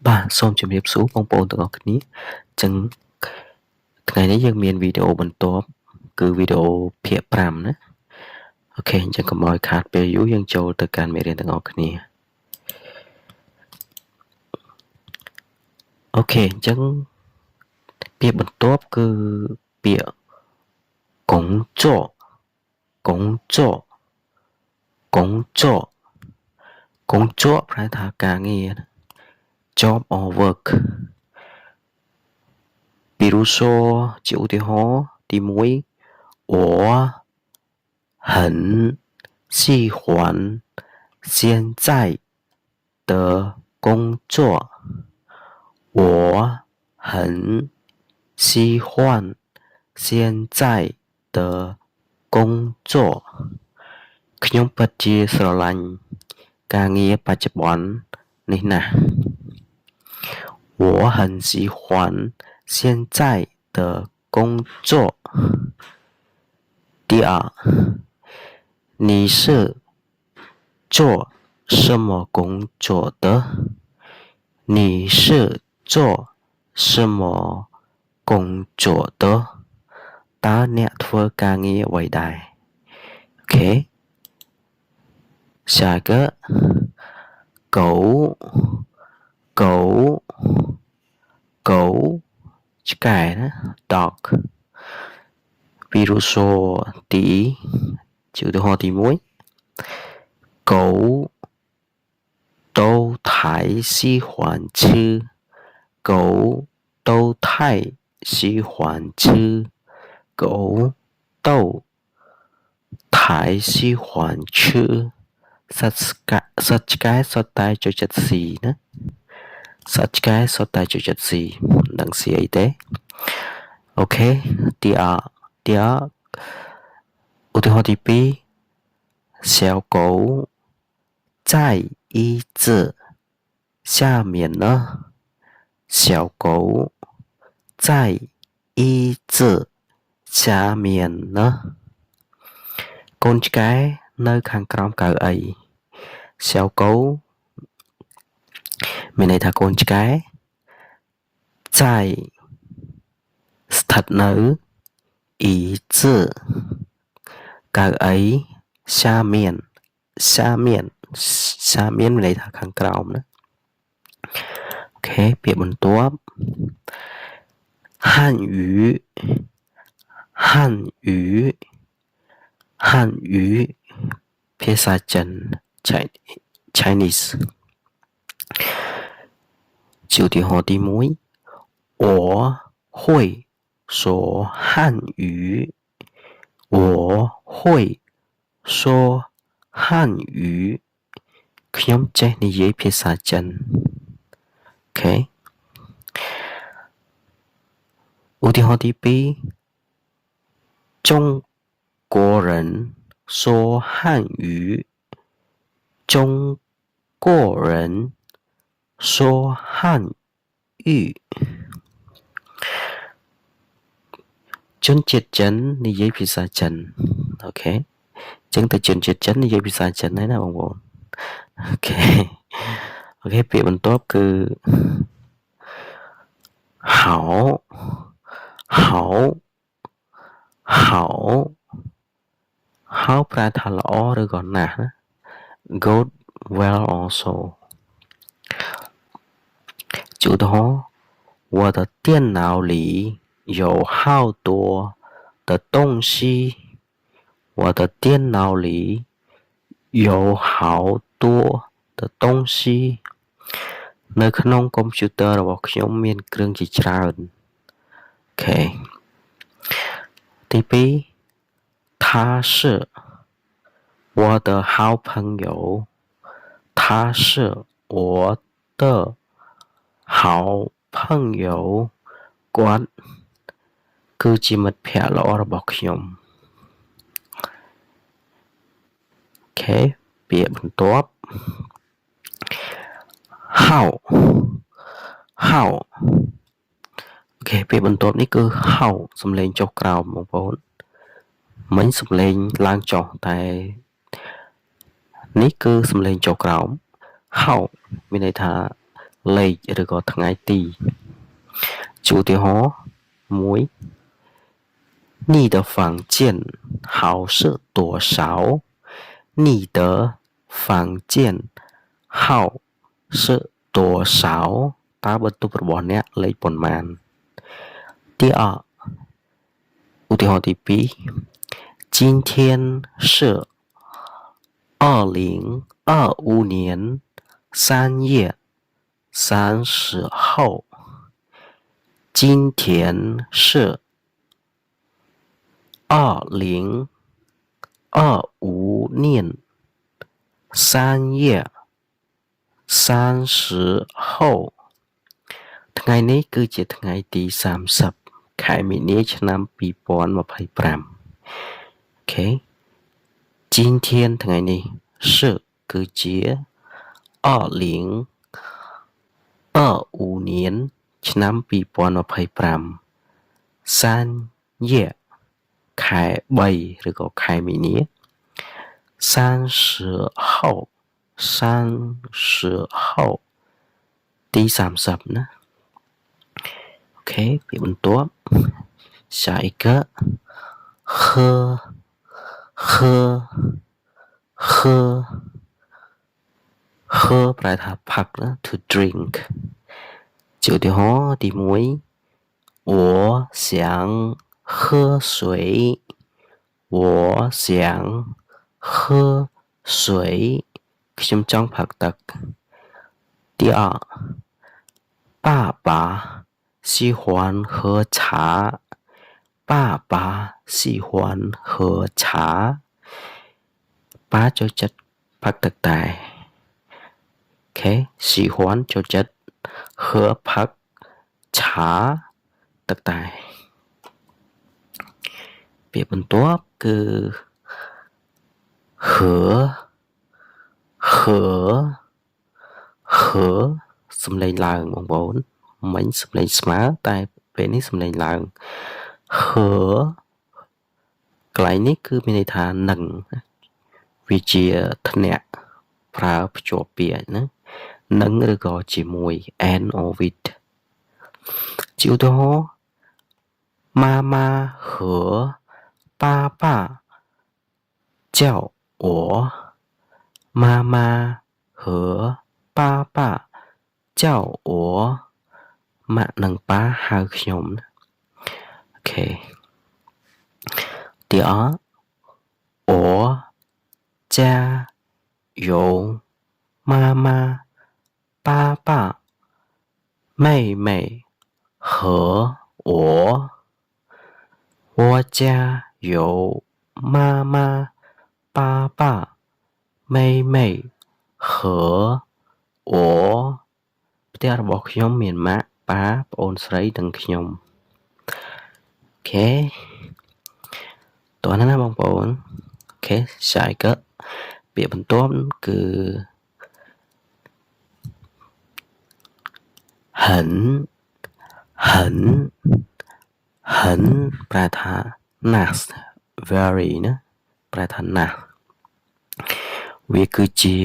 បាទសូមជម្រាបសួរបងប្អូនទាំងអស់គ្នាចឹងថ្ងៃនេះយើងមានវីដេអូបន្ទាប់គឺវីដេអូភាគ5ណាអូខេអញ្ចឹងកុំឲ្យខាតពេលយូរយើងចូលទៅកាន់មេរៀនទាំងអស់គ្នាអូខេអញ្ចឹងពាក្យបន្ទាប់គឺពាក្យកងចោកងចោកងចោកងចោប្រែថាការងារ job or work 比如说就ឧទាហរណ៍ទី1我很喜欢现在的工作我很喜欢现在的工作ខ្ញុំពិតជាស្រឡាញ់ការងារបច្ចុប្បន្ននេះណាស់我很喜欢现在的工作。第二，你是做什么工作的？你是做什么工作的？តើអ្នកធ្វើការងារអ្វីដែរអូខេ下一个狗ឆ្កែណា dog 比如说第一就ឧទាហរណ៍ទី1狗都太喜欢吃狗都太喜欢吃狗都太喜欢吃សត្វឆ្កែសុទ្ធតែចូលចិត្តស៊ីណាសត្វឆ្កែសុទ្ធតែចូលចិត្តស៊ីមិនដឹងស៊ីអីទេអូខេ第二ឧទាហរណ៍ទី2小狗在椅子下面呢小狗在椅子下面呢កូនឆ្កែនៅខាងក្រោមកៅអី小狗មានន័យថាកូនឆ្កែ在ស្ថិតនៅ椅子កៅអី下面មានន័យថាខាងក្រោមណាអូខេពាក្យបន្ទាប់汉语ភាសាចិន Chinese 就ឧទាហរណ៍ទី1我会说汉语我会说汉语ខ្ញុំចេះនិយាយភាសាចិនអូខេឧទាហរណ៍ទី2中国人说汉语中国人说汉语ជនជាតិចិននិយាយភាសាចិនអូខេអញ្ចឹងទៅជនជាតិចិននិយាយភាសាចិនហើយណាបងប្អូនអូខេពាក្យបន្ទាប់គឺ好ប្រែថាល្អឬក៏ណាស់ណា good well also 就ឧទាហរណ៍我的电脑里有好多的东西我的电脑里有好多的东西នៅក្នុងកុំព្យូទ័ររបស់ខ្ញុំមានគ្រឿងជាច្រើនអូខេទី2他是我的好朋友他是我的好朋友គាត់គឺជាមិត្តភក្តិល្អរបស់ខ្ញុំអូខេពាក្យបន្ទាប់ហៅអូខេពាក្យបន្ទាប់នេះគឺហៅសំឡេងចុះក្រោមបងប្អូនមិញសំឡេងឡើងចុះតែនេះគឺសំឡេងចុះក្រោមហៅមានន័យថា លេខឬក៏ថ្ងៃទីជាឧទាហរណ៍1你的房间号是多少你的房间号是多少តើបន្ទប់របស់អ្នកលេខប៉ុន្មាន第二ឧទាហរណ៍ទី2今天是2025年3月30号今天是2025年3月30号ថ្ងៃនេះគឺជាថ្ងៃទី30ខែមីនាឆ្នាំ2025អូខេ今天ថ្ងៃនេះគឺជា2025年ឆ្នាំ20253月ខែ3ឬក៏ខែមីនា30号30号ទី30ណាអូខេពីបន្ទាប់下一个喝ប្រែថាផឹកណា to drink ជាឧទាហរណ៍ទី1我想喝水我想喝水ខ្ញុំចង់ផឹកទឹក第二爸爸喜欢喝茶爸爸喜欢喝茶ប៉ាចូលចិត្តផឹកទឹកតែអូខេ喜欢ចូលចិត្ត喝ផឹកឆាទឹកតែពាក្យបន្ទាប់គឺហើសំឡេងឡើងបងប្អូនមិញសំឡេងស្មើតែពេលនេះសំឡេងឡើងហើកន្លែងនេះគឺមានន័យថានឹងវាជាធ្នាក់ប្រើភ្ជាប់ពាក្យណានឹងឬក៏ជាមួយ and or with ជាឧទាហរណ៍妈妈和爸爸叫我妈妈和爸爸叫我ម៉ាក់និងប៉ាហៅខ្ញុំណាអូខេ第二我家有妈妈爸爸妹妹和我我家有妈妈爸爸妹妹和我ផ្ទះរបស់ខ្ញុំមានម៉ាក់ប៉ាប្អូនស្រីនិងខ្ញុំអូខេតោះណាបងប្អូនអូខេ下一个ពាក្យបន្ទាប់គឺ很ប្រែថាណាស់ very ណាប្រែថាណាស់វាគឺជា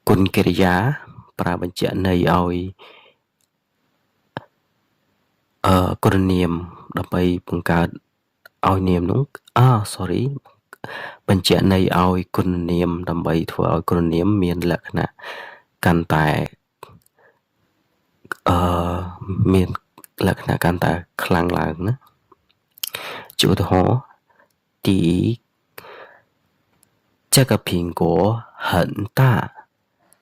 គុណកិរិយាប្រើបញ្ជាក់ន័យឲ្យគុណនាមដើម្បីបង្កើតឲ្យនាមនោះsorry បញ្ជាក់ន័យឲ្យគុណនាមដើម្បីធ្វើឲ្យគុណនាមមានលក្ខណៈកាន់តែមានលក្ខណៈកាន់តែខ្លាំងឡើងណាជាឧទាហរណ៍第一这个苹果很大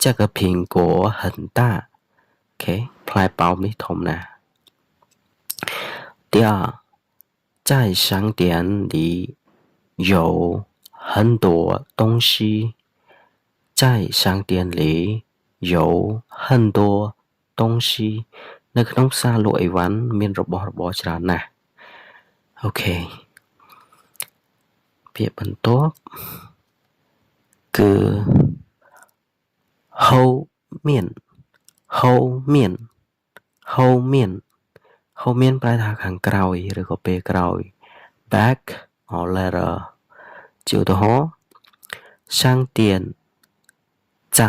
这个苹果很大អូខេផ្លែប៉ោមនេះធំណាស់第二在商店里有很多东西在商店里有很多东西នៅក្នុងផ្សារលក់អីវ៉ាន់មានរបស់របរច្រើនណាស់អូខេពាក្យបន្ទាប់គឺហូមានប្រែថាខាងក្រោយឬក៏ពេលក្រោយ back or later ជាឧទាហរណ៍商店在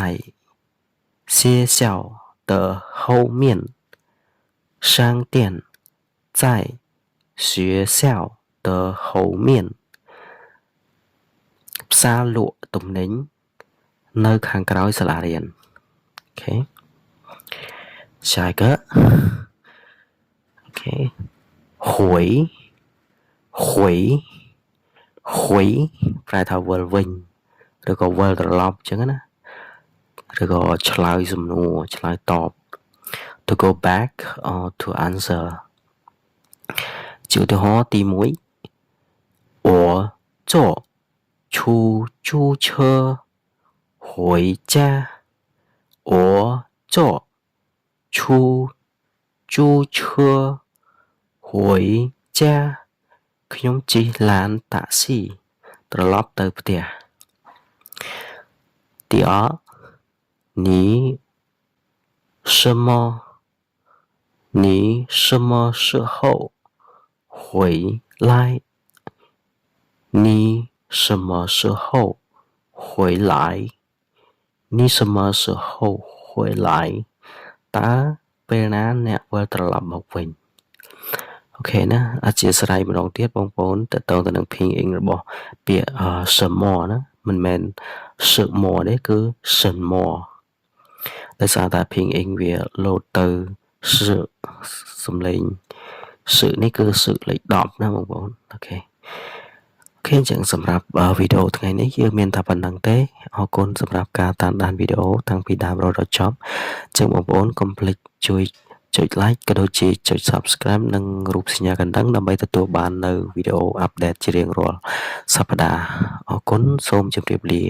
学校的后面商店在学校的后面ផ្សារលក់ទំនិញនៅខាងក្រោយសាលារៀន Okay. 下一个 Okay. 回ប្រែថាវិលវិញឬក៏វិលត្រឡប់អញ្ចឹងណាឬក៏ឆ្លើយសំណួរឆ្លើយតប to go back or to answer ជាឧទាហរណ៍ទី1我坐出租车回家我坐出租车回家ខ្ញុំជិះឡានតាក់ស៊ីត្រឡប់ទៅផ្ទះ第二你什么时候回来你什么时候回来你什么时候回来តើពេលណាអ្នកវិលត្រឡប់មកវិញអូខេណាអធិស្ឋានម្ដងទៀតបងប្អូនតើតើទៅនឹង拼音របស់ពាក្យ什么ណាមិនមែន什么ទេគឺ什么ដោយសារតែ拼音វាលោតទៅសំឡេងនេះគឺលេខ10ណាបងប្អូនអូខេអញ្ចឹងសម្រាប់វីដេអូថ្ងៃនេះយើងមានតែប៉ុណ្្នឹងទេអរគុណសម្រាប់ការតាមដានវីដេអូតាំងពីដើមរហូតដល់ចប់អញ្ចឹងបងប្អូនកុំភ្លេចជួយចុច like ក៏ដូចជាចុច subscribe និងរូបសញ្ញាកណ្ដឹងដើម្បីទទួលបាននៅវីដេអូអាប់ដេតជារៀងរាល់សប្តាហ៍អរគុណសូមជម្រាបលា